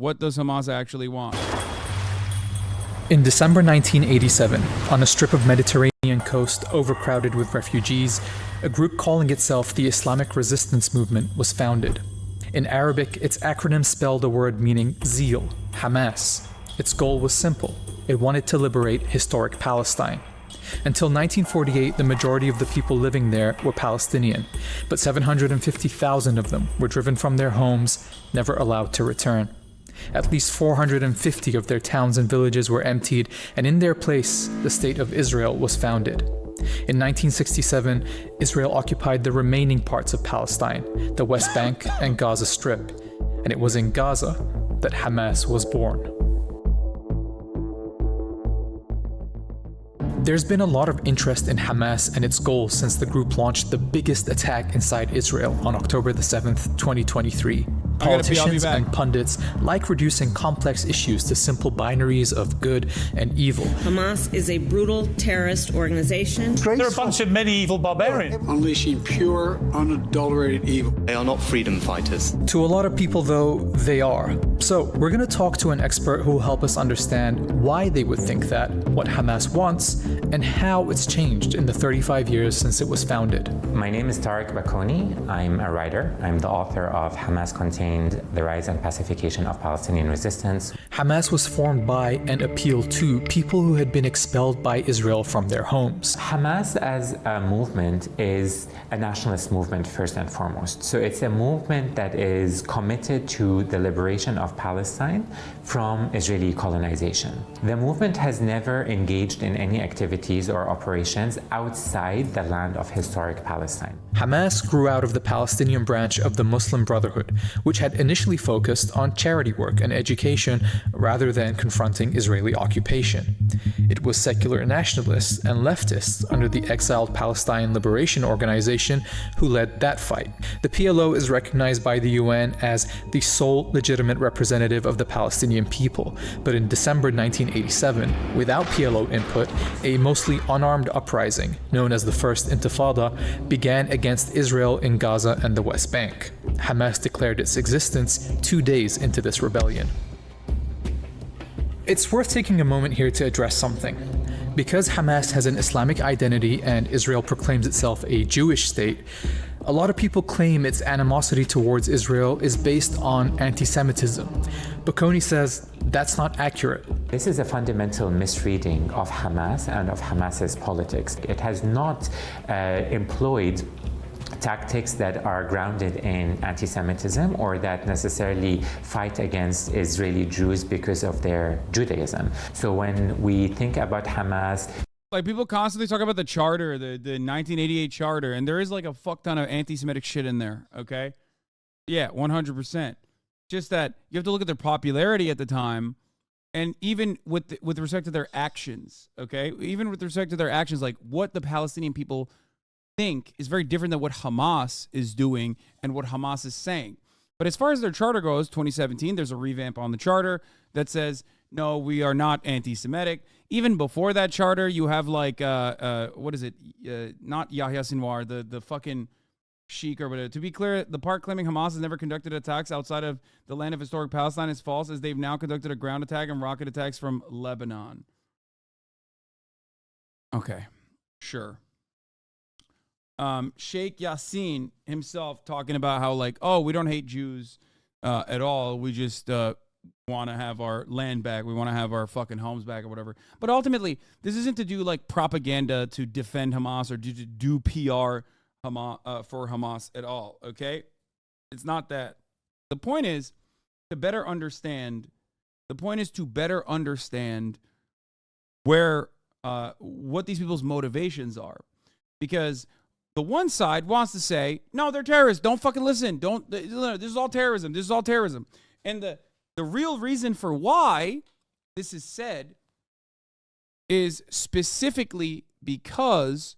What does Hamas actually want? In December 1987, on a strip of Mediterranean coast overcrowded with refugees, a group calling itself the Islamic Resistance Movement was founded. In Arabic, its acronym spelled a word meaning zeal, Hamas. Its goal was simple. It wanted to liberate historic Palestine. Until 1948, the majority of the people living there were Palestinian, but 750,000 of them were driven from their homes, never allowed to return. At least 450 of their towns and villages were emptied, and in their place, the State of Israel was founded. In 1967, Israel occupied the remaining parts of Palestine, the West Bank and Gaza Strip, and it was in Gaza that Hamas was born. There's been a lot of interest in Hamas and its goals since the group launched the biggest attack inside Israel on October the 7th, 2023. Politicians and pundits like reducing complex issues to simple binaries of good and evil. Hamas is a brutal terrorist organization. They're a bunch of medieval barbarians. Unleashing pure, unadulterated evil. They are not freedom fighters. To a lot of people, though, they are. So we're going to talk to an expert who will help us understand why they would think that, what Hamas wants, and how it's changed in the 35 years since it was founded. My name is Tariq Bakoni. I'm a writer. I'm the author of Hamas Contained: The Rise and Pacification of Palestinian Resistance. Hamas was formed by and appealed to people who had been expelled by Israel from their homes. Hamas as a movement is a nationalist movement first and foremost. So it's a movement that is committed to the liberation of Palestine from Israeli colonization. The movement has never engaged in any activities or operations outside the land of historic Palestine. Hamas grew out of the Palestinian branch of the Muslim Brotherhood, which had initially focused on charity work and education rather than confronting Israeli occupation. It was secular nationalists and leftists under the exiled Palestine Liberation Organization who led that fight. The PLO is recognized by the UN as the sole legitimate representative of the Palestinian people, but in December 1987, without PLO input, a mostly unarmed uprising, known as the First Intifada, began against Israel in Gaza and the West Bank. Hamas declared its existence 2 days into this rebellion. It's worth taking a moment here to address something. Because Hamas has an Islamic identity and Israel proclaims itself a Jewish state, a lot of people claim its animosity towards Israel is based on anti-Semitism. Bakoni says that's not accurate. This is a fundamental misreading of Hamas and of Hamas's politics. It has not employed tactics that are grounded in anti-Semitism or that necessarily fight against Israeli Jews because of their Judaism. So when we think about Hamas, like, people constantly talk about the charter, the 1988 charter, and there is like a fuck ton of anti-Semitic shit in there, okay? Yeah, 100%. Just that you have to look at their popularity at the time, and even with respect to their actions, okay? Even with respect to their actions, like what the Palestinian people think is very different than what Hamas is doing and what Hamas is saying. But as far as their charter goes, 2017, there's a revamp on the charter that says, no, we are not anti-Semitic. Even before that charter, you have like, what is it? Not Yahya Sinwar, the fucking sheik or whatever. To be clear, the part claiming Hamas has never conducted attacks outside of the land of historic Palestine is false, as they've now conducted a ground attack and rocket attacks from Lebanon. Okay, sure. Sheikh Yassin himself talking about how, like, oh, we don't hate Jews at all. We just want to have our land back. We want to have our fucking homes back or whatever. But ultimately, this isn't to do like propaganda to defend Hamas or to do PR for Hamas at all. Okay, it's not that. The point is to better understand. The point is to better understand where what these people's motivations are, because the one side wants to say, no, they're terrorists. Don't fucking listen. Don't. This is all terrorism. This is all terrorism. And the real reason for why this is said is specifically because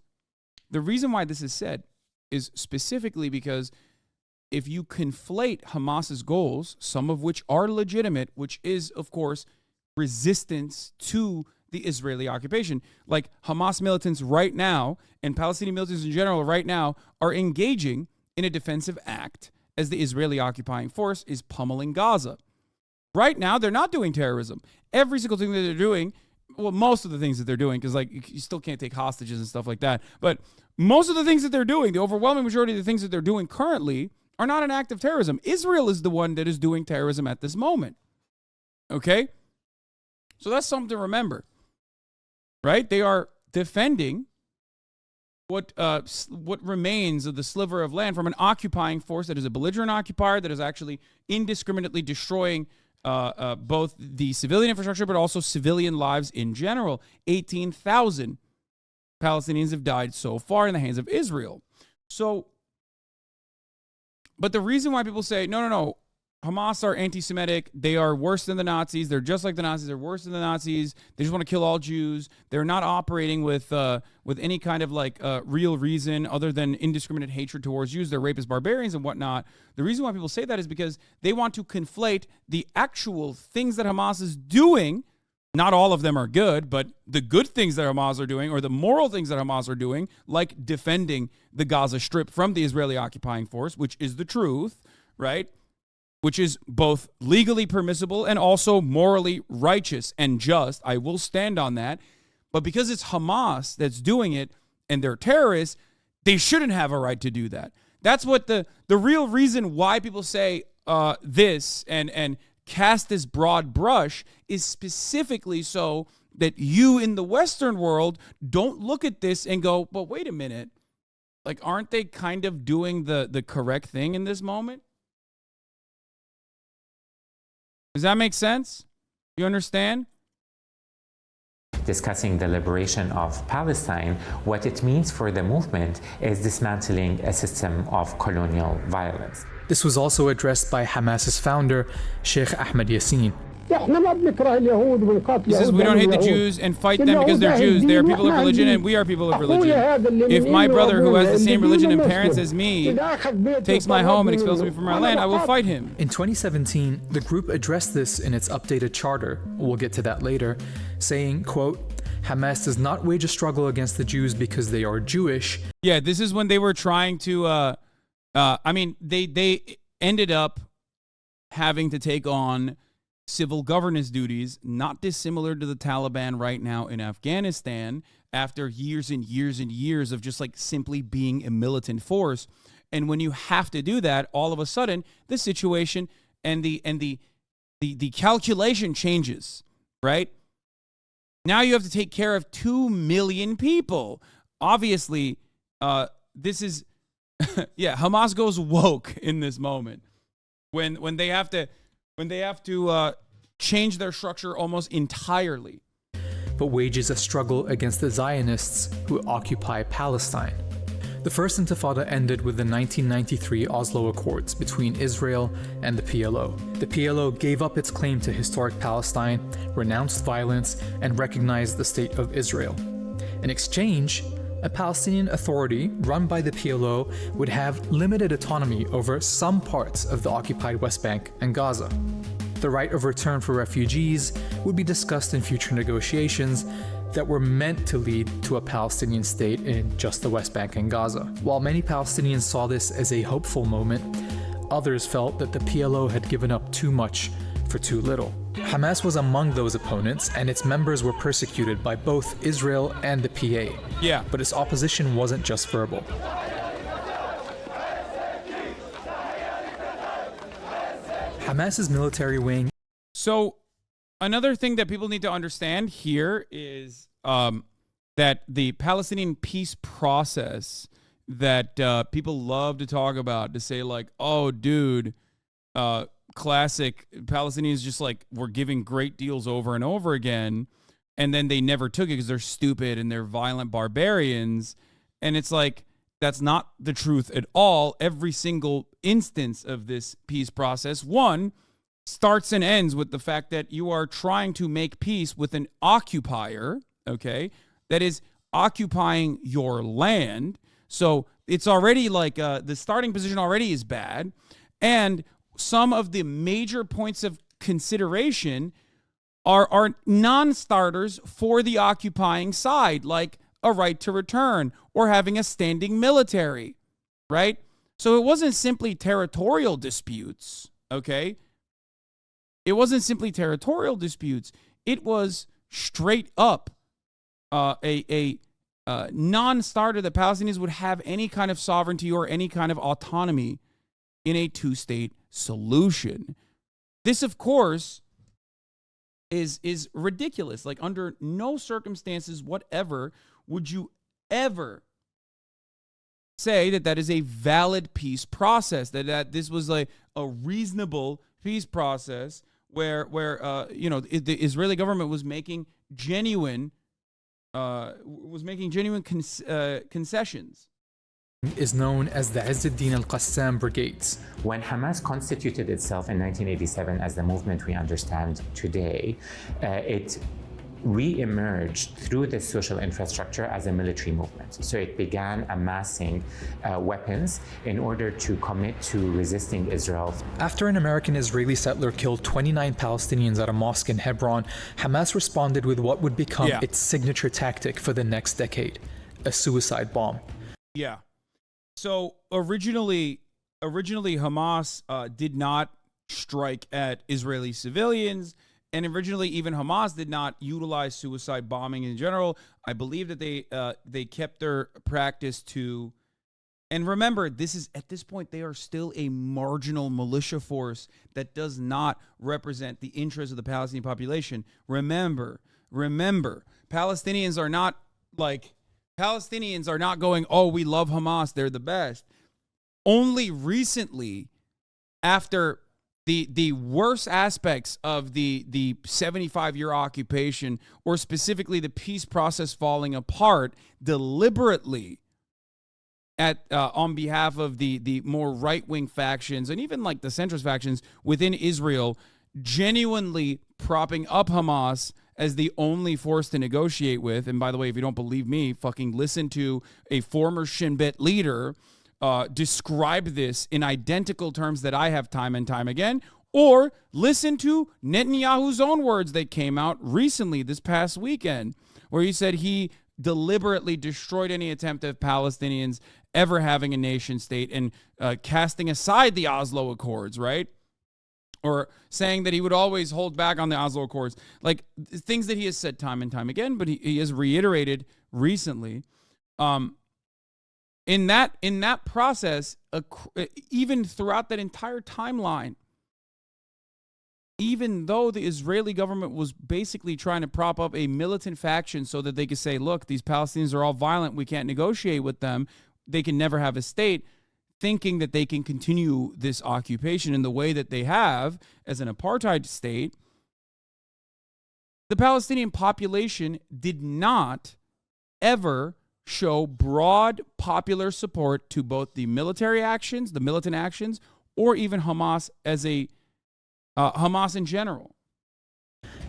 the reason why this is said is specifically because if you conflate Hamas's goals, some of which are legitimate, which is, of course, resistance to the Israeli occupation. Like Hamas militants right now and Palestinian militants in general right now are engaging in a defensive act as the Israeli occupying force is pummeling Gaza. Right now, they're not doing terrorism. Every single thing that they're doing, well, most of the things that they're doing, because like you still can't take hostages and stuff like that, but most of the things that they're doing, the overwhelming majority of the things that they're doing currently are not an act of terrorism. Israel is the one that is doing terrorism at this moment. Okay? So that's something to remember. Right? They are defending what remains of the sliver of land from an occupying force that is a belligerent occupier that is actually indiscriminately destroying both the civilian infrastructure but also civilian lives in general. 18,000 Palestinians have died so far in the hands of Israel. So, but the reason why people say, no, Hamas are anti-Semitic, they are worse than the Nazis, they're just like the Nazis, they're worse than the Nazis, they just want to kill all Jews, they're not operating with any kind of like real reason other than indiscriminate hatred towards Jews, they're rapists, barbarians, and whatnot. The reason why people say that is because they want to conflate the actual things that Hamas is doing. Not all of them are good, but the good things that Hamas are doing, or the moral things that Hamas are doing, like defending the Gaza Strip from the Israeli occupying force, which is the truth, right? Which is both legally permissible and also morally righteous and just. I will stand on that. But because it's Hamas that's doing it and they're terrorists, they shouldn't have a right to do that. That's what the real reason why people say this and cast this broad brush is specifically so that you in the Western world don't look at this and go, but wait a minute. Like, aren't they kind of doing the correct thing in this moment? Does that make sense? You understand? Discussing the liberation of Palestine, what it means for the movement is dismantling a system of colonial violence. This was also addressed by Hamas's founder, Sheikh Ahmed Yassin. He says we don't hate the Jews and fight them because they're Jews. They are people of religion and we are people of religion. If my brother who has the same religion and parents as me takes my home and expels me from my land, I will fight him. In 2017, the group addressed this in its updated charter, we'll get to that later, saying, quote, Hamas does not wage a struggle against the Jews because they are Jewish. Yeah, this is when they were trying to, they ended up having to take on civil governance duties, not dissimilar to the Taliban right now in Afghanistan, after years and years and years of just like simply being a militant force. And when you have to do that, all of a sudden the situation and the calculation changes, right? Now you have to take care of 2 million people. Obviously, this is yeah, Hamas goes woke in this moment when they have to change their structure almost entirely. But wages a struggle against the Zionists who occupy Palestine. The First Intifada ended with the 1993 Oslo Accords between Israel and the PLO. The PLO gave up its claim to historic Palestine, renounced violence, and recognized the State of Israel. In exchange, a Palestinian Authority run by the PLO would have limited autonomy over some parts of the occupied West Bank and Gaza. The right of return for refugees would be discussed in future negotiations that were meant to lead to a Palestinian state in just the West Bank and Gaza. While many Palestinians saw this as a hopeful moment, others felt that the PLO had given up too much for too little. Hamas was among those opponents, and its members were persecuted by both Israel and the PA. Yeah. But its opposition wasn't just verbal. Hamas's military wing. So another thing that people need to understand here is that the Palestinian peace process that people love to talk about, to say like, oh, dude, classic Palestinians just like were giving great deals over and over again, and then they never took it because they're stupid and they're violent barbarians. And it's like, that's not the truth at all. Every single instance of this peace process, one, starts and ends with the fact that you are trying to make peace with an occupier, okay, that is occupying your land. So it's already like the starting position already is bad. And some of the major points of consideration are non-starters for the occupying side, like a right to return or having a standing military, right? So it wasn't simply territorial disputes, okay? It wasn't simply territorial disputes. It was straight up a non-starter that Palestinians would have any kind of sovereignty or any kind of autonomy in a two-state solution. This, of course, is ridiculous. Like, under no circumstances whatever would you ever say that is a valid peace process, that this was like a reasonable peace process where the Israeli government was making genuine concessions. Is known as the Izz al-Din al-Qassam Brigades. When Hamas constituted itself in 1987 as the movement we understand today, it re-emerged through the social infrastructure as a military movement. So it began amassing weapons in order to commit to resisting Israel. After an American-Israeli settler killed 29 Palestinians at a mosque in Hebron, Hamas responded with what would become its signature tactic for the next decade, a suicide bomb. Yeah. So originally Hamas did not strike at Israeli civilians. And originally, even Hamas did not utilize suicide bombing in general. I believe that they kept their practice to, and remember, at this point, they are still a marginal militia force that does not represent the interests of the Palestinian population. Remember, Palestinians are not going, oh, we love Hamas, they're the best. Only recently, after the worst aspects of the 75-year occupation, or specifically the peace process falling apart deliberately on behalf of the more right-wing factions and even like the centrist factions within Israel, genuinely propping up Hamas as the only force to negotiate with. And by the way, if you don't believe me, fucking listen to a former Shin Bet leader describe this in identical terms that I have time and time again, or listen to Netanyahu's own words that came out recently this past weekend, where he said he deliberately destroyed any attempt of Palestinians ever having a nation state and casting aside the Oslo Accords, right? Or saying that he would always hold back on the Oslo Accords, like things that he has said time and time again, but he has reiterated recently. In that process, even throughout that entire timeline, even though the Israeli government was basically trying to prop up a militant faction so that they could say, look, these Palestinians are all violent, we can't negotiate with them, they can never have a state, thinking that they can continue this occupation in the way that they have as an apartheid state, the Palestinian population did not ever show broad popular support to both the military actions, the militant actions, or even Hamas as Hamas in general.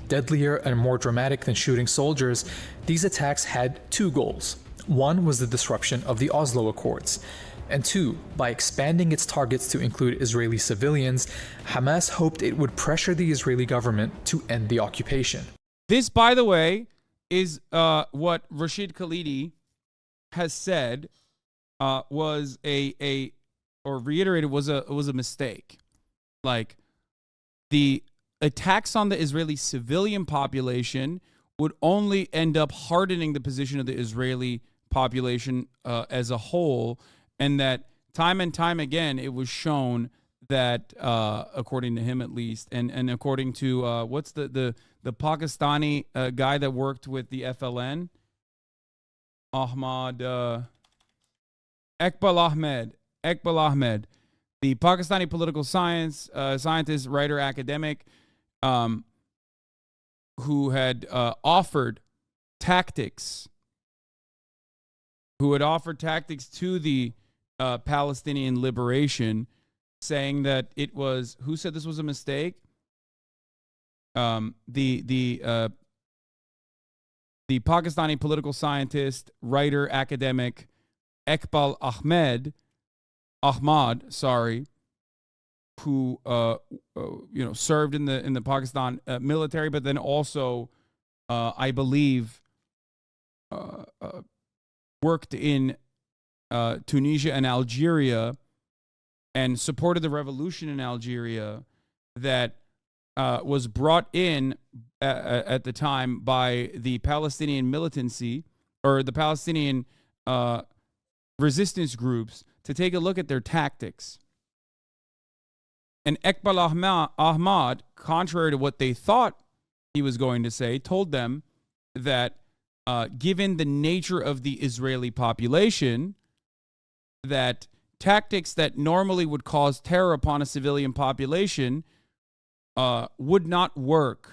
Deadlier and more dramatic than shooting soldiers, these attacks had two goals. One was the disruption of the Oslo Accords. And two, by expanding its targets to include Israeli civilians, Hamas hoped it would pressure the Israeli government to end the occupation. This, by the way, is what Rashid Khalidi has said was or reiterated was a mistake. Like, the attacks on the Israeli civilian population would only end up hardening the position of the Israeli population as a whole, and that time and time again it was shown that, according to him at least, and according to what's the Pakistani guy that worked with the FLN, Iqbal Ahmed, the Pakistani political scientist, writer, academic, who had offered tactics to the Palestinian liberation, saying that it was, who said this was a mistake? The Pakistani political scientist, writer, academic, Iqbal Ahmad, who served in the Pakistan military, but then also, I believe, worked in Tunisia and Algeria and supported the revolution in Algeria, that was brought in at the time by the Palestinian militancy or the Palestinian resistance groups to take a look at their tactics. And Iqbal Ahmad, contrary to what they thought he was going to say, told them that given the nature of the Israeli population, that tactics that normally would cause terror upon a civilian population would not work.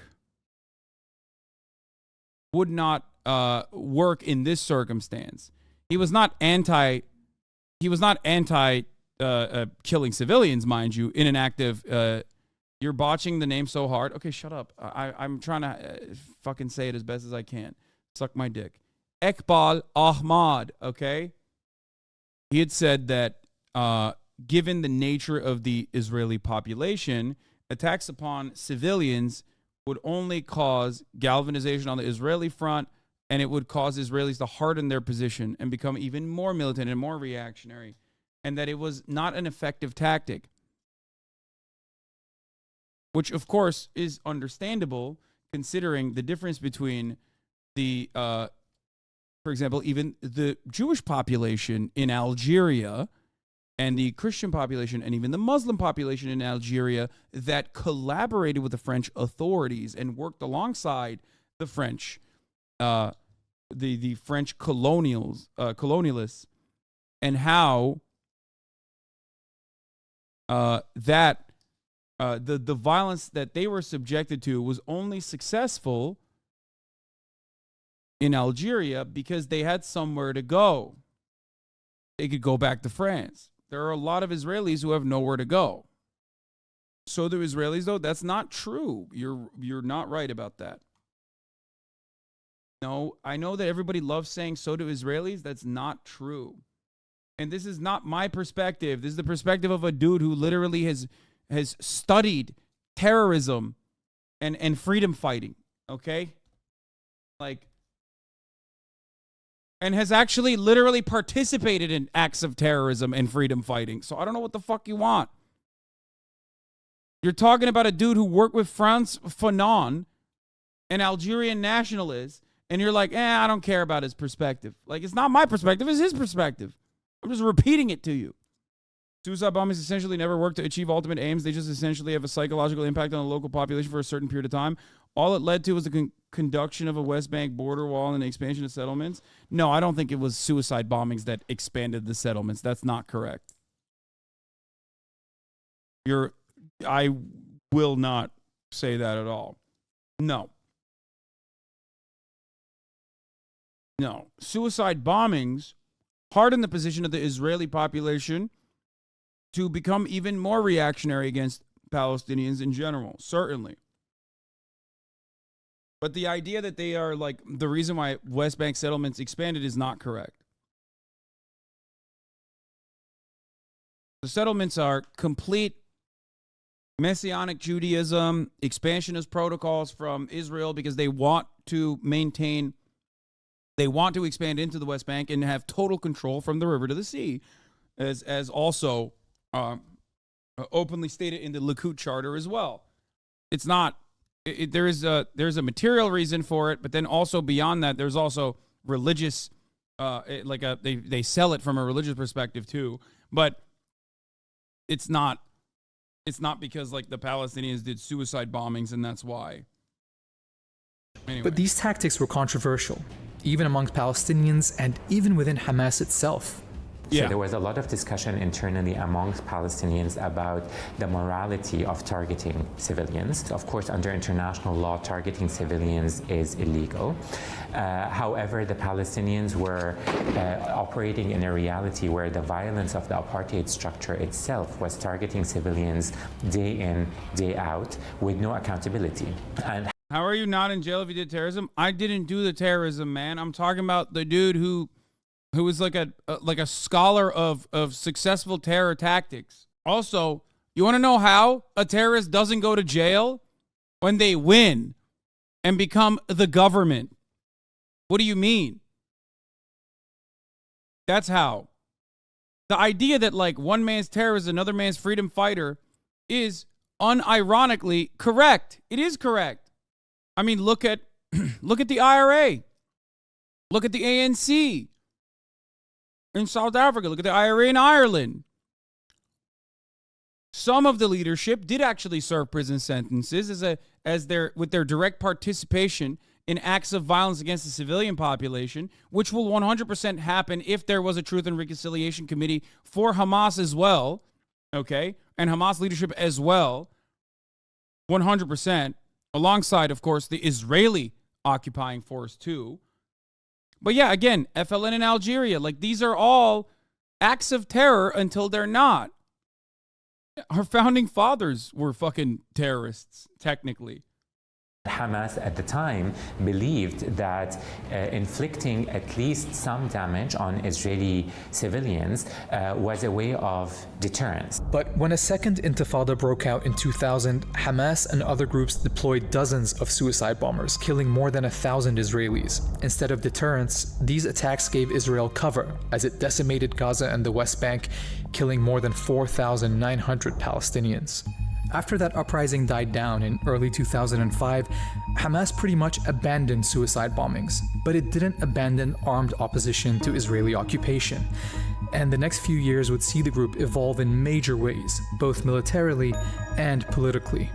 Would not work in this circumstance. He was not anti killing civilians, mind you, in an active. You're botching the name so hard. Okay, shut up. I'm trying to fucking say it as best as I can. Suck my dick. Iqbal Ahmad. Okay, he had said that given the nature of the Israeli population, attacks upon civilians would only cause galvanization on the Israeli front, and it would cause Israelis to harden their position and become even more militant and more reactionary, and that it was not an effective tactic. Which, of course, is understandable considering the difference between the, for example, even the Jewish population in Algeria and the Christian population and even the Muslim population in Algeria that collaborated with the French authorities and worked alongside the French, the French colonialists, and how the violence that they were subjected to was only successful in Algeria because they had somewhere to go. They could go back to France. There are a lot of Israelis who have nowhere to go. So do Israelis, though? That's not true. You're not right about that. No, I know that everybody loves saying so do Israelis. That's not true. And this is not my perspective. This is the perspective of a dude who literally has studied terrorism and freedom fighting, okay? And has actually literally participated in acts of terrorism and freedom fighting. So I don't know what the fuck you want. You're talking about a dude who worked with Frantz Fanon, an Algerian nationalist, and you're like, I don't care about his perspective. Like, it's not my perspective, it's his perspective. I'm just repeating it to you. Suicide bombings essentially never work to achieve ultimate aims. They just essentially have a psychological impact on the local population for a certain period of time. All it led to was the conduction of a West Bank border wall and the expansion of settlements. No, I don't think it was suicide bombings that expanded the settlements. That's not correct. I will not say that at all. No. Suicide bombings hardened the position of the Israeli population to become even more reactionary against Palestinians in general, certainly. But the idea that they are like the reason why West Bank settlements expanded is not correct. The settlements are complete Messianic Judaism, expansionist protocols from Israel because they want to expand into the West Bank and have total control from the river to the sea, as also openly stated in the Likud Charter as well. It's not. There's a material reason for it, but then also beyond that, there's also religious. They sell it from a religious perspective too, but it's not because like the Palestinians did suicide bombings and that's why. Anyway. But these tactics were controversial, even amongst Palestinians and even within Hamas itself. So there was a lot of discussion internally amongst Palestinians about the morality of targeting civilians. Of course, under international law, targeting civilians is illegal. However, the Palestinians were operating in a reality where the violence of the apartheid structure itself was targeting civilians day in, day out, with no accountability. And how are you not in jail if you did terrorism? I didn't do the terrorism, man. I'm talking about the dude who is like a scholar of successful terror tactics. Also, you want to know how a terrorist doesn't go to jail? When they win and become the government. What do you mean? That's how. The idea that like one man's terror is another man's freedom fighter is unironically correct. It is correct. I mean, look at the IRA. Look at the ANC in South Africa. Look at the IRA in Ireland. Some of the leadership did actually serve prison sentences with their direct participation in acts of violence against the civilian population, which will 100% happen if there was a Truth and Reconciliation Committee for Hamas as well, okay, and Hamas leadership as well, 100%, alongside, of course, the Israeli occupying force too. But yeah, again, FLN in Algeria, like these are all acts of terror until they're not. Our founding fathers were fucking terrorists, technically. Hamas at the time believed that inflicting at least some damage on Israeli civilians was a way of deterrence. But when a second intifada broke out in 2000, Hamas and other groups deployed dozens of suicide bombers, killing more than 1,000 Israelis. Instead of deterrence, these attacks gave Israel cover as it decimated Gaza and the West Bank, killing more than 4,900 Palestinians. After that uprising died down in early 2005, Hamas pretty much abandoned suicide bombings, but it didn't abandon armed opposition to Israeli occupation. And the next few years would see the group evolve in major ways, both militarily and politically.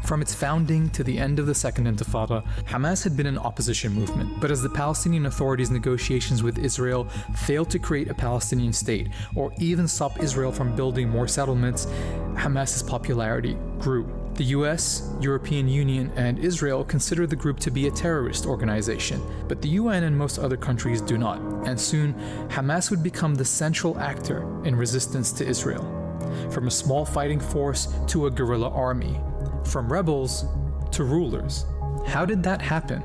From its founding to the end of the Second Intifada, Hamas had been an opposition movement, but as the Palestinian Authority's negotiations with Israel failed to create a Palestinian state or even stop Israel from building more settlements, Hamas's popularity grew. The US, European Union, and Israel consider the group to be a terrorist organization, but the UN and most other countries do not, and soon Hamas would become the central actor in resistance to Israel. From a small fighting force to a guerrilla army, from rebels to rulers. How did that happen?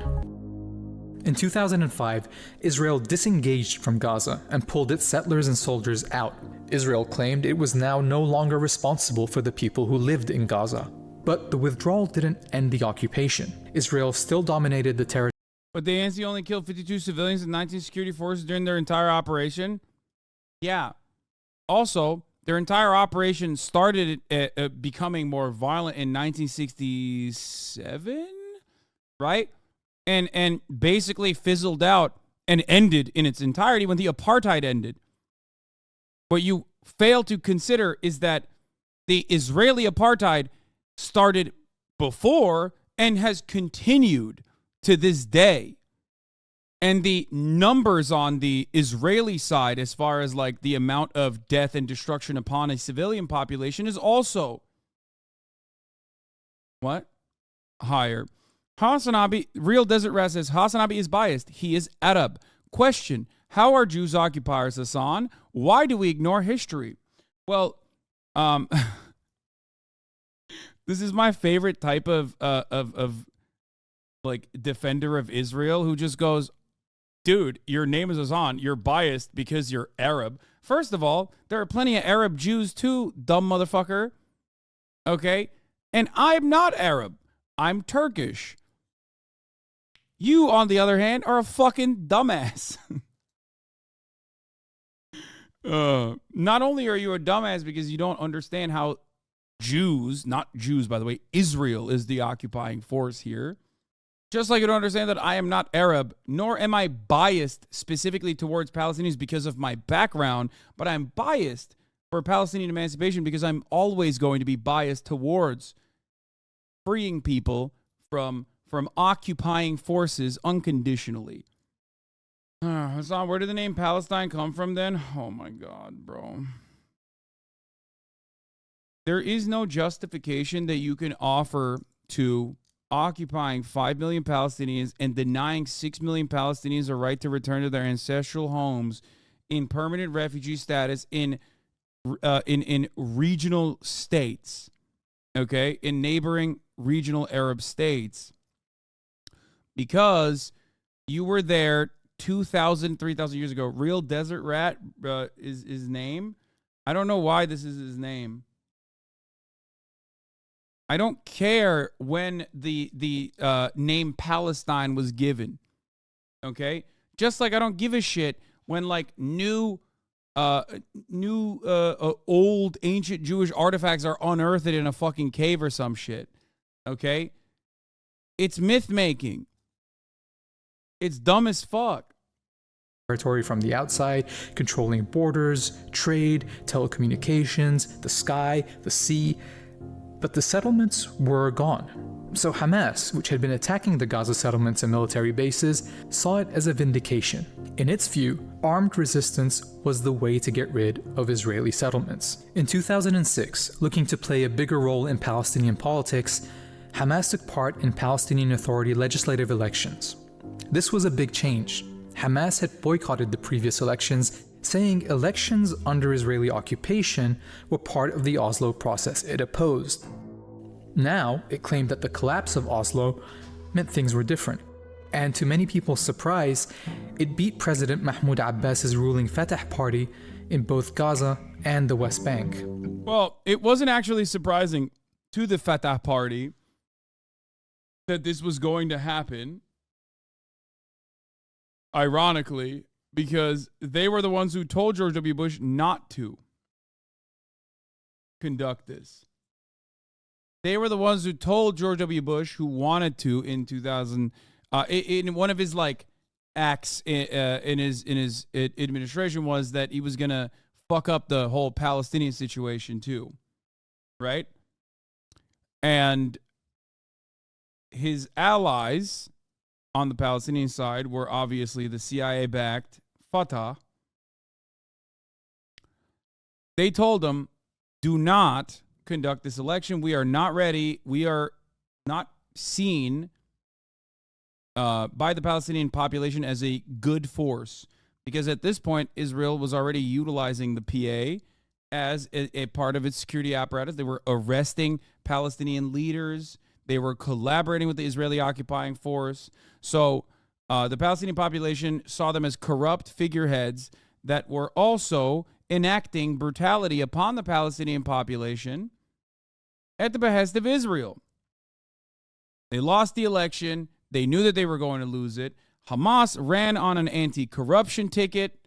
In 2005, Israel disengaged from Gaza and pulled its settlers and soldiers out. Israel claimed it was now no longer responsible for the people who lived in Gaza. But the withdrawal didn't end the occupation. Israel still dominated the territory. But the ANC only killed 52 civilians and 19 security forces during their entire operation? Yeah. Also, their entire operation started becoming more violent in 1967, right? And basically fizzled out and ended in its entirety when the apartheid ended. What you fail to consider is that the Israeli apartheid started before and has continued to this day. And the numbers on the Israeli side, as far as like the amount of death and destruction upon a civilian population, is also higher. HasanAbi, Real Desert Rat says, HasanAbi is biased. He is Arab. Question, how are Jews occupiers, Hasan? Why do we ignore history? Well, this is my favorite type of like defender of Israel who just goes, dude, your name is Hasan. You're biased because you're Arab. First of all, there are plenty of Arab Jews too, dumb motherfucker. Okay? And I'm not Arab. I'm Turkish. You, on the other hand, are a fucking dumbass. Not only are you a dumbass because you don't understand how Jews, not Jews, by the way, Israel is the occupying force here. Just like you don't understand that I am not Arab, nor am I biased specifically towards Palestinians because of my background, but I'm biased for Palestinian emancipation because I'm always going to be biased towards freeing people from occupying forces unconditionally. Hasan, where did the name Palestine come from then? Oh my God, bro. There is no justification that you can offer to occupying 5 million Palestinians and denying 6 million Palestinians a right to return to their ancestral homes in permanent refugee status in regional states, okay, in neighboring regional Arab states, because you were there 2,000, 3,000 years ago. Real Desert Rat is his name. I don't know why this is his name. I don't care when the name Palestine was given, okay? Just like I don't give a shit when, like, new new old ancient Jewish artifacts are unearthed in a fucking cave or some shit. Okay? It's myth making. It's dumb as fuck. Territory from the outside, controlling borders, trade, telecommunications, the sky, the sea. But the settlements were gone. So Hamas, which had been attacking the Gaza settlements and military bases, saw it as a vindication. In its view, armed resistance was the way to get rid of Israeli settlements. In 2006, looking to play a bigger role in Palestinian politics, Hamas took part in Palestinian Authority legislative elections. This was a big change. Hamas had boycotted the previous elections, saying elections under Israeli occupation were part of the Oslo process it opposed. Now, it claimed that the collapse of Oslo meant things were different. And to many people's surprise, it beat President Mahmoud Abbas's ruling Fatah party in both Gaza and the West Bank. Well, it wasn't actually surprising to the Fatah party that this was going to happen, ironically, because they were the ones who told George W. Bush not to conduct this. They were the ones who told George W. Bush, who wanted to in 2000, in one of his like acts in his administration, was that he was gonna fuck up the whole Palestinian situation too, right? And his allies on the Palestinian side were obviously the CIA-backed Fatah. They told him, do not conduct this election. We are not ready. We are not seen by the Palestinian population as a good force. Because at this point, Israel was already utilizing the PA as a part of its security apparatus. They were arresting Palestinian leaders. They were collaborating with the Israeli occupying force. So the Palestinian population saw them as corrupt figureheads that were also enacting brutality upon the Palestinian population at the behest of Israel. They lost the election. They knew that they were going to lose it. Hamas ran on an anti-corruption ticket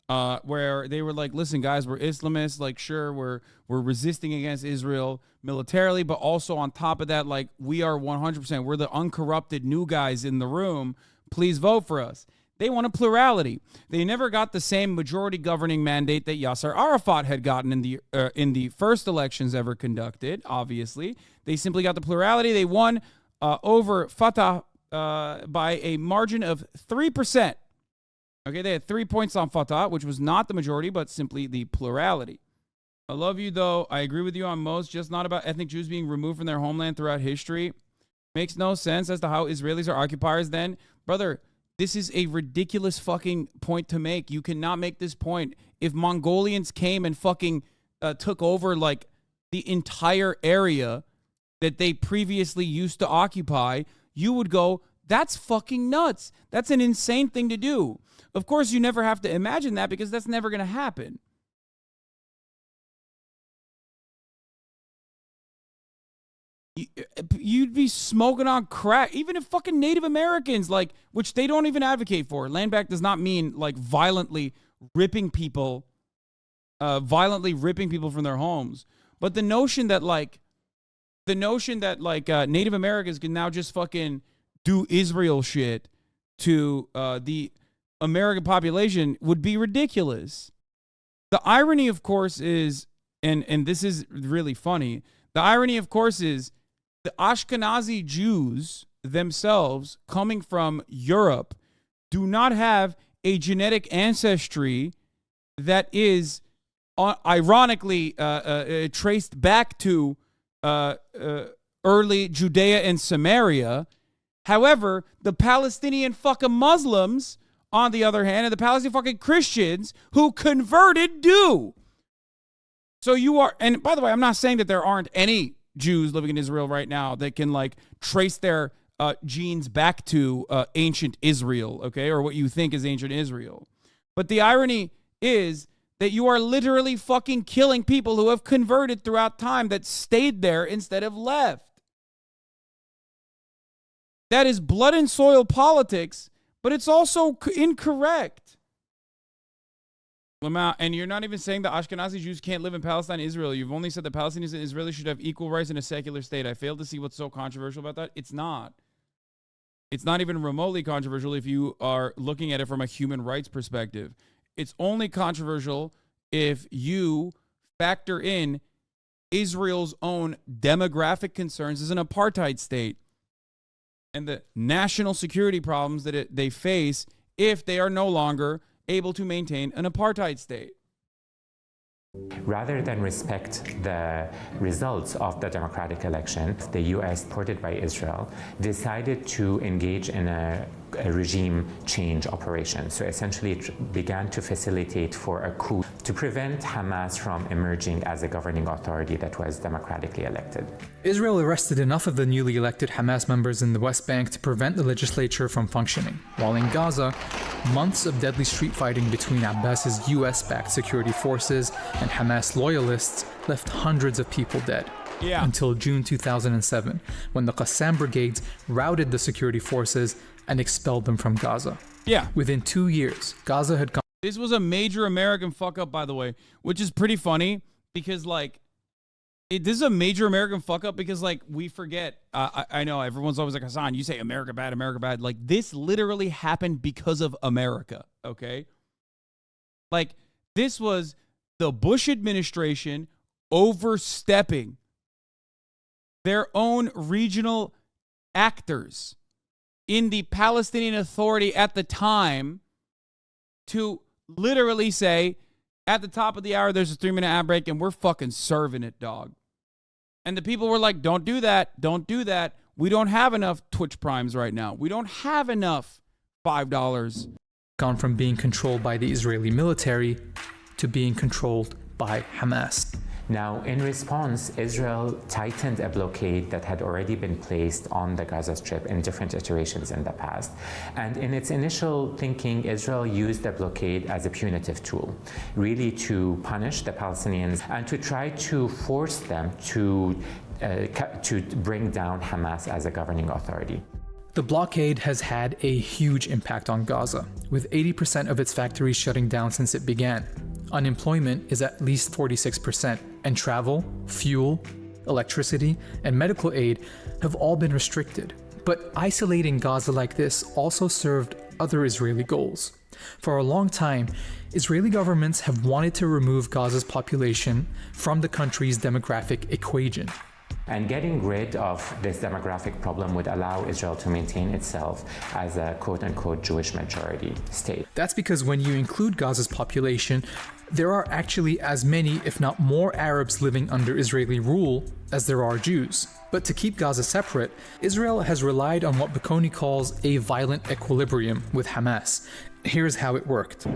where they were like, listen, guys, we're Islamists. Like, sure, we're resisting against Israel militarily, but also on top of that, like, we are 100%. We're the uncorrupted new guys in the room. Please vote for us. They want a plurality. They never got the same majority governing mandate that Yasser Arafat had gotten in the first elections ever conducted, obviously. They simply got the plurality. They won over Fatah by a margin of 3%. Okay, they had 3 points on Fatah, which was not the majority, but simply the plurality. I love you, though. I agree with you on most, just not about ethnic Jews being removed from their homeland throughout history. Makes no sense as to how Israelis are occupiers then. Brother, this is a ridiculous fucking point to make. You cannot make this point. If Mongolians came and fucking took over like the entire area that they previously used to occupy, you would go, that's fucking nuts. That's an insane thing to do. Of course, you never have to imagine that because that's never going to happen. You'd be smoking on crack. Even if fucking Native Americans, like, which they don't even advocate for. Land back does not mean like violently ripping people from their homes. But the notion that Native Americans can now just fucking do Israel shit to the American population would be ridiculous. The irony, of course, is, and this is really funny, the irony, of course, is the Ashkenazi Jews themselves coming from Europe do not have a genetic ancestry that is ironically traced back to early Judea and Samaria. However, the Palestinian fucking Muslims, on the other hand, and the Palestinian fucking Christians who converted do. So you are, and by the way, I'm not saying that there aren't any Jews living in Israel right now that can like trace their genes back to ancient Israel, okay, or what you think is ancient Israel. But the irony is that you are literally fucking killing people who have converted throughout time that stayed there instead of left. That is blood and soil politics, but it's also incorrect. Lamau, and you're not even saying that Ashkenazi Jews can't live in Palestine, Israel. You've only said that Palestinians and Israelis should have equal rights in a secular state. I fail to see what's so controversial about that. It's not. It's not even remotely controversial if you are looking at it from a human rights perspective. It's only controversial if you factor in Israel's own demographic concerns as an apartheid state and the national security problems that they face if they are no longer able to maintain an apartheid state. Rather than respect the results of the democratic election, the U.S., supported by Israel, decided to engage in a regime change operation. So essentially it began to facilitate for a coup to prevent Hamas from emerging as a governing authority that was democratically elected. Israel arrested enough of the newly elected Hamas members in the West Bank to prevent the legislature from functioning, while in Gaza, months of deadly street fighting between Abbas's US-backed security forces and Hamas loyalists left hundreds of people dead. Yeah. Until June 2007, when the Qassam brigades routed the security forces and expelled them from Gaza. Yeah. Within 2 years, Gaza had gone. This was a major American fuck up, by the way, which is pretty funny because, like, this is a major American fuck up because, like, we forget. I know everyone's always like, Hasan, you say America bad, America bad. Like, this literally happened because of America, okay? Like, this was the Bush administration overstepping their own regional actors in the Palestinian Authority at the time to literally say, at the top of the hour, there's a 3-minute ad break, and we're fucking serving it, dog. And the people were like, don't do that. Don't do that. We don't have enough Twitch Primes right now. We don't have enough $5. Gone from being controlled by the Israeli military to being controlled by Hamas. Now, in response, Israel tightened a blockade that had already been placed on the Gaza Strip in different iterations in the past. And in its initial thinking, Israel used the blockade as a punitive tool, really to punish the Palestinians and to try to force them to bring down Hamas as a governing authority. The blockade has had a huge impact on Gaza, with 80% of its factories shutting down since it began. Unemployment is at least 46%, and travel, fuel, electricity, and medical aid have all been restricted. But isolating Gaza like this also served other Israeli goals. For a long time, Israeli governments have wanted to remove Gaza's population from the country's demographic equation. And getting rid of this demographic problem would allow Israel to maintain itself as a quote-unquote Jewish majority state. That's because when you include Gaza's population, there are actually as many, if not more, Arabs living under Israeli rule as there are Jews. But to keep Gaza separate, Israel has relied on what Bocconi calls a violent equilibrium with Hamas. Here's how it worked.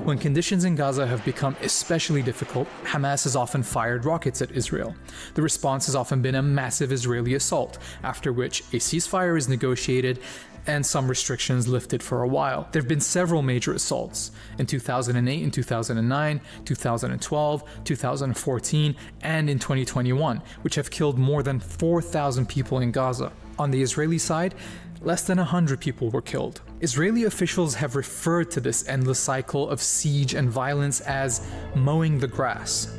When conditions in Gaza have become especially difficult, Hamas has often fired rockets at Israel. The response has often been a massive Israeli assault, after which a ceasefire is negotiated and some restrictions lifted for a while. There have been several major assaults in 2008 and 2009, 2012, 2014, and in 2021, which have killed more than 4,000 people in Gaza. On the Israeli side, less than 100 people were killed. Israeli officials have referred to this endless cycle of siege and violence as mowing the grass.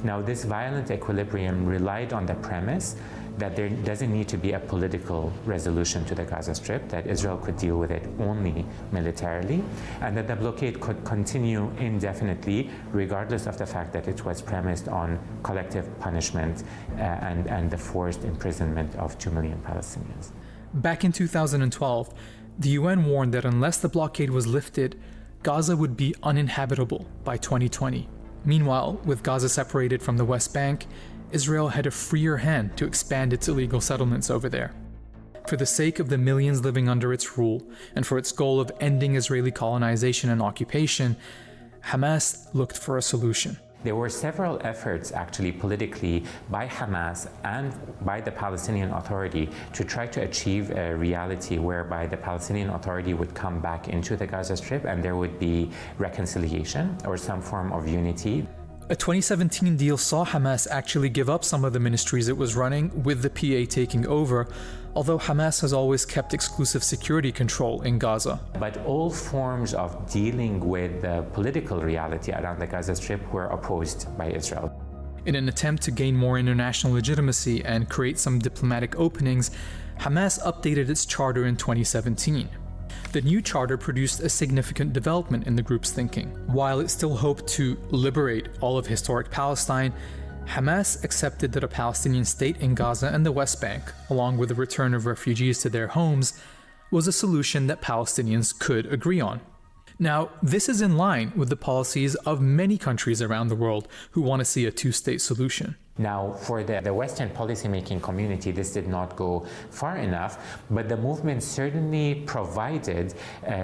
Now, this violent equilibrium relied on the premise that there doesn't need to be a political resolution to the Gaza Strip, that Israel could deal with it only militarily, and that the blockade could continue indefinitely, regardless of the fact that it was premised on collective punishment and the forced imprisonment of 2 million Palestinians. Back in 2012, the UN warned that unless the blockade was lifted, Gaza would be uninhabitable by 2020. Meanwhile, with Gaza separated from the West Bank, Israel had a freer hand to expand its illegal settlements over there. For the sake of the millions living under its rule, and for its goal of ending Israeli colonization and occupation, Hamas looked for a solution. There were several efforts, actually, politically, by Hamas and by the Palestinian Authority to try to achieve a reality whereby the Palestinian Authority would come back into the Gaza Strip and there would be reconciliation or some form of unity. A 2017 deal saw Hamas actually give up some of the ministries it was running, with the PA taking over, although Hamas has always kept exclusive security control in Gaza. But all forms of dealing with the political reality around the Gaza Strip were opposed by Israel. In an attempt to gain more international legitimacy and create some diplomatic openings, Hamas updated its charter in 2017. The new charter produced a significant development in the group's thinking. While it still hoped to liberate all of historic Palestine, Hamas accepted that a Palestinian state in Gaza and the West Bank, along with the return of refugees to their homes, was a solution that Palestinians could agree on. Now, this is in line with the policies of many countries around the world who want to see a two-state solution. Now, for the Western policymaking community, this did not go far enough, but the movement certainly provided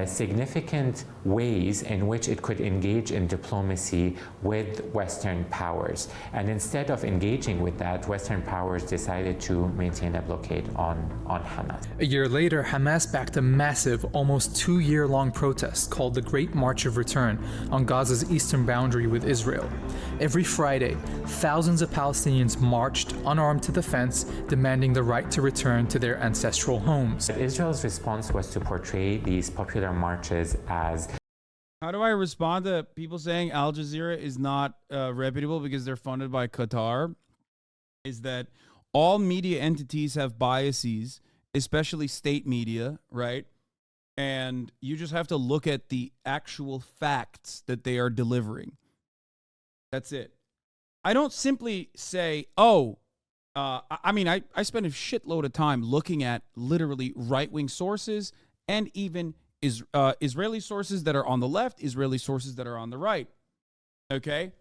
significant ways in which it could engage in diplomacy with Western powers. And instead of engaging with that, Western powers decided to maintain a blockade on Hamas. A year later, Hamas backed a massive, almost 2-year-long protest called the Great March of Return on Gaza's eastern boundary with Israel. Every Friday, thousands of Palestinians marched unarmed to the fence, demanding the right to return to their ancestral homes. Israel's response was to portray these popular marches as... How do I respond to people saying Al Jazeera is not reputable because they're funded by Qatar? Is that all media entities have biases, especially state media, right? And you just have to look at the actual facts that they are delivering. That's it. I don't simply say, I spend a shitload of time looking at literally right-wing sources and even Israeli sources that are on the left, Israeli sources that are on the right. Okay?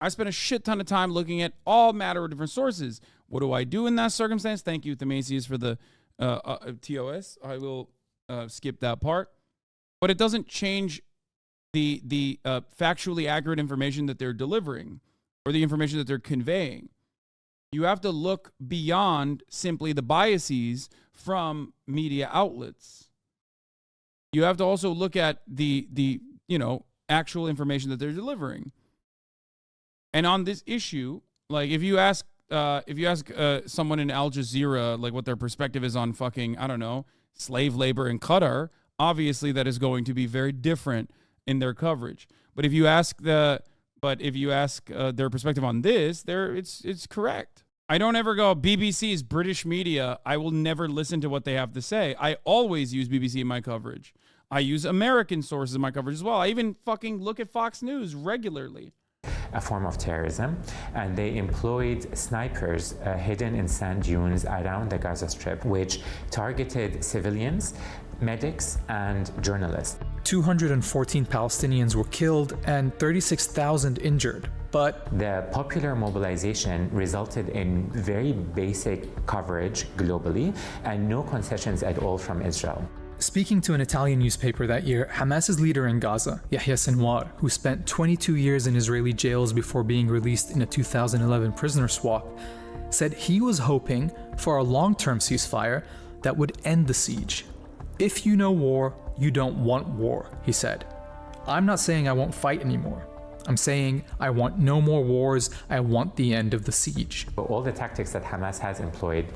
I spend a shit ton of time looking at all matter of different sources. What do I do in that circumstance? Thank you, Themasius, for the TOS. I will skip that part. But it doesn't change the factually accurate information that they're delivering or the information that they're conveying. You have to look beyond simply the biases from media outlets. You have to also look at the actual information that they're delivering. And on this issue, like if you ask someone in Al Jazeera like what their perspective is on fucking, I don't know, slave labor in Qatar, obviously that is going to be very different in their coverage. But if you ask their perspective on this, it's correct. I don't ever go, BBC is British media. I will never listen to what they have to say. I always use BBC in my coverage. I use American sources in my coverage as well. I even fucking look at Fox News regularly. A form of terrorism, and they employed snipers hidden in sand dunes around the Gaza Strip, which targeted civilians, medics, and journalists. 214 Palestinians were killed and 36,000 injured, but the popular mobilization resulted in very basic coverage globally and no concessions at all from Israel. Speaking to an Italian newspaper that year, Hamas's leader in Gaza, Yahya Sinwar, who spent 22 years in Israeli jails before being released in a 2011 prisoner swap, said he was hoping for a long-term ceasefire that would end the siege. If you know war, you don't want war, he said. I'm not saying I won't fight anymore. I'm saying I want no more wars. I want the end of the siege. All the tactics that Hamas has employed,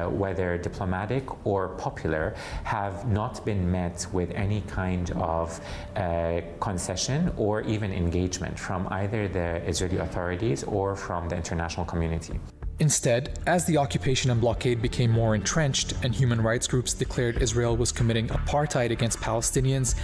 whether diplomatic or popular, have not been met with any kind of concession or even engagement from either the Israeli authorities or from the international community. Instead, as the occupation and blockade became more entrenched and human rights groups declared Israel was committing apartheid against Palestinians,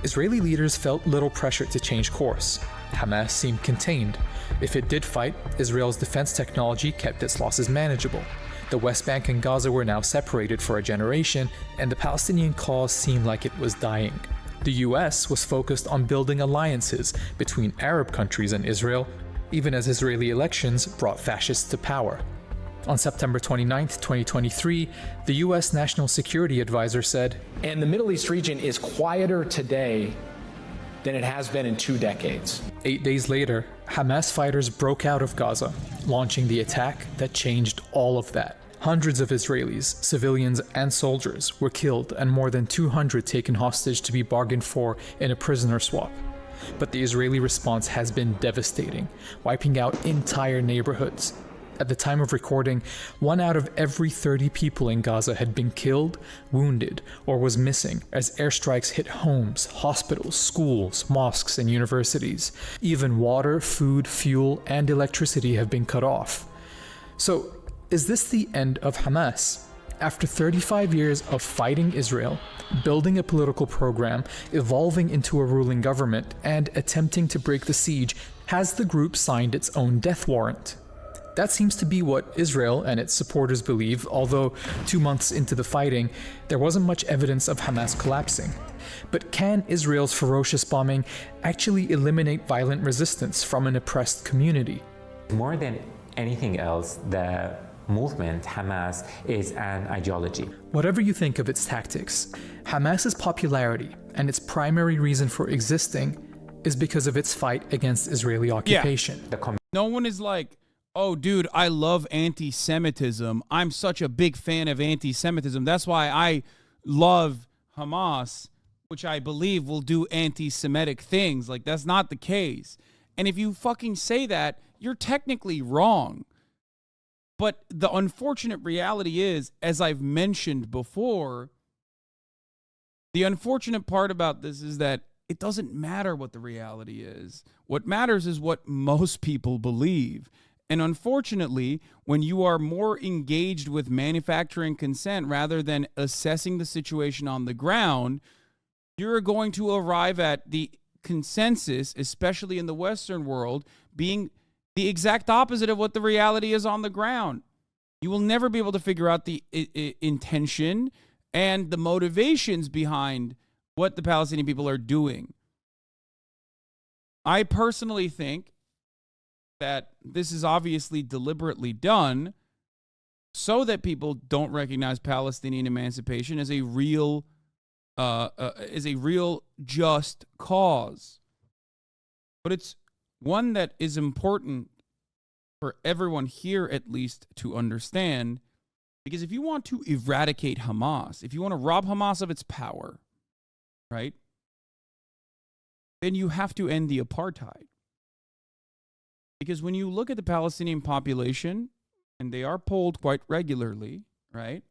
Israeli leaders felt little pressure to change course. Hamas seemed contained. If it did fight, Israel's defense technology kept its losses manageable. The West Bank and Gaza were now separated for a generation, and the Palestinian cause seemed like it was dying. The US was focused on building alliances between Arab countries and Israel, even as Israeli elections brought fascists to power. On September 29, 2023, the US National Security Advisor said, "And the Middle East region is quieter today than it has been in 2 decades." 8 days later, Hamas fighters broke out of Gaza, launching the attack that changed all of that. Hundreds of Israelis, civilians, and soldiers were killed and more than 200 taken hostage to be bargained for in a prisoner swap. but the Israeli response has been devastating, wiping out entire neighborhoods. At the time of recording, 1 out of every 30 people in Gaza had been killed, wounded, or was missing as airstrikes hit homes, hospitals, schools, mosques, and universities. Even water, food, fuel, and electricity have been cut off. So, is this the end of Hamas? After 35 years of fighting Israel, building a political program, evolving into a ruling government, and attempting to break the siege, has the group signed its own death warrant? That seems to be what Israel and its supporters believe, although 2 months into the fighting, there wasn't much evidence of Hamas collapsing. But can Israel's ferocious bombing actually eliminate violent resistance from an oppressed community? More than anything else, the movement, Hamas, is an ideology. Whatever you think of its tactics, Hamas's popularity and its primary reason for existing is because of its fight against Israeli occupation. No one is like, oh, dude, I love anti-Semitism. I'm such a big fan of anti-Semitism. That's why I love Hamas, which I believe will do anti-Semitic things. Like, that's not the case. And if you fucking say that, you're technically wrong. But the unfortunate reality is, as I've mentioned before, the unfortunate part about this is that it doesn't matter what the reality is. What matters is what most people believe. And unfortunately, when you are more engaged with manufacturing consent rather than assessing the situation on the ground, you're going to arrive at the consensus, especially in the Western world, being the exact opposite of what the reality is on the ground. You will never be able to figure out the intention and the motivations behind what the Palestinian people are doing. I personally think that this is obviously deliberately done so that people don't recognize Palestinian emancipation as a real just cause. But it's one that is important for everyone here, at least, to understand, because if you want to eradicate Hamas, if you want to rob Hamas of its power, right, then you have to end the apartheid. Because when you look at the Palestinian population, and they are polled quite regularly, right,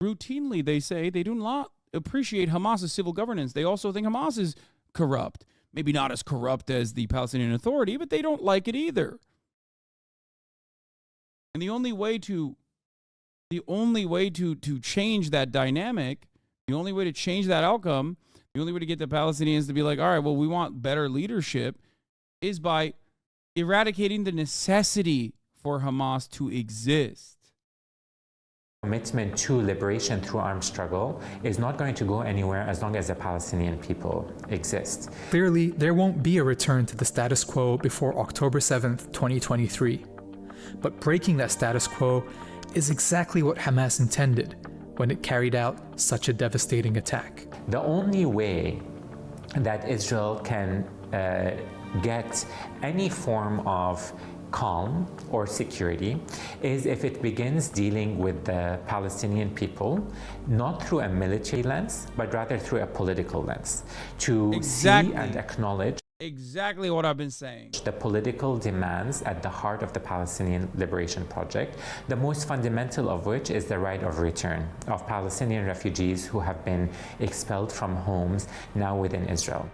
routinely they say they do not appreciate Hamas's civil governance. They also think Hamas is corrupt. Maybe not as corrupt as the Palestinian Authority, but they don't like it either. And the only way to change that dynamic, the only way to change that outcome, the only way to get the Palestinians to be like, all right, well, we want better leadership, is by eradicating the necessity for Hamas to exist. Commitment to liberation through armed struggle is not going to go anywhere as long as the Palestinian people exist. Clearly, there won't be a return to the status quo before October 7th, 2023. But breaking that status quo is exactly what Hamas intended when it carried out such a devastating attack. The only way that Israel can get any form of calm or security is if it begins dealing with the Palestinian people, not through a military lens, but rather through a political lens, to see and acknowledge exactly what I've been saying. The political demands at the heart of the Palestinian Liberation Project, the most fundamental of which is the right of return of Palestinian refugees who have been expelled from homes now within Israel.